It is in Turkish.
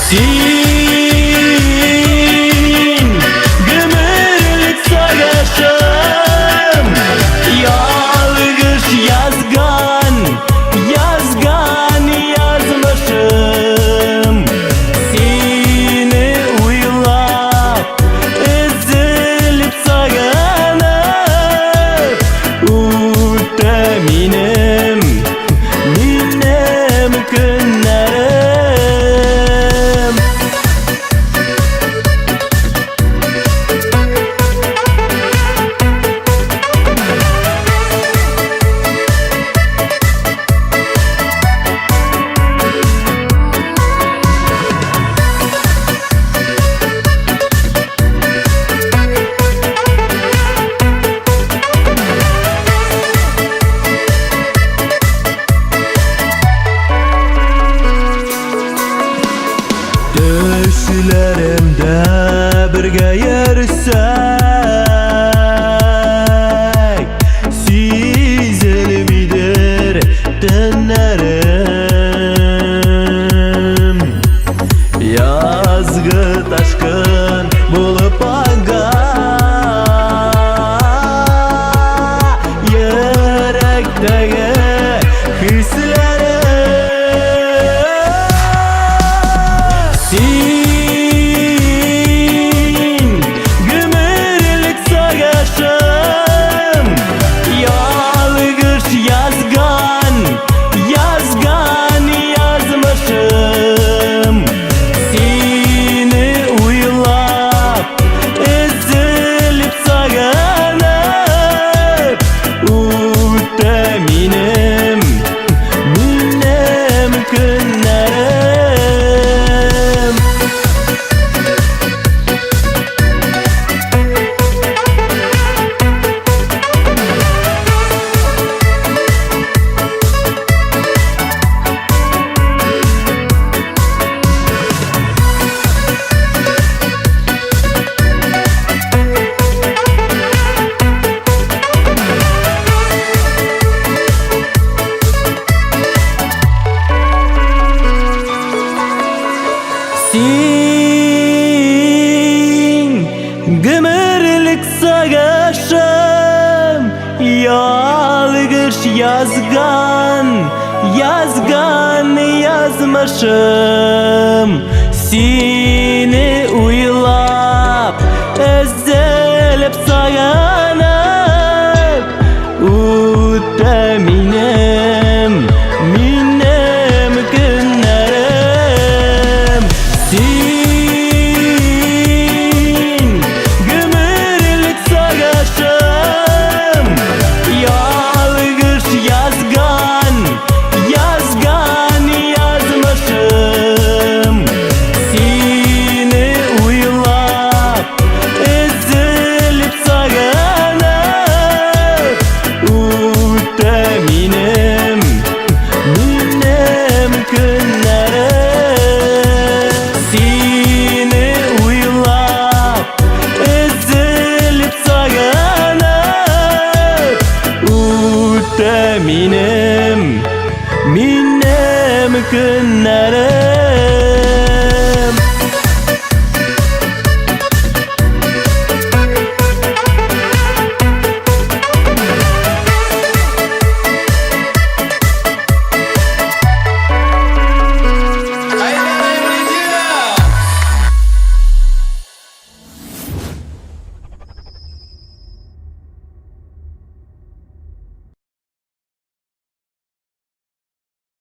Sen gömülük sagaşım, yalgış yazgan yazmışım. Seni uylap ezilip saganıp, uta minem günlerim. Düşlerimde birge yürüsek, sizilmidir dönlerim. Yazgı taşkın bulup aga, yürekteki hislerim. Sen gömülük sagaşım, yalgış yazgan yazmışım. Seni uylap ezilip saganıp, uta minem günlerim. Sen gömülük sagaşım, yalgış yazgan yazmışım. Seni uylap ezilip saganıp, uta minem günlerim. Seni uylap ezilip saganıp, uta minem günlerim.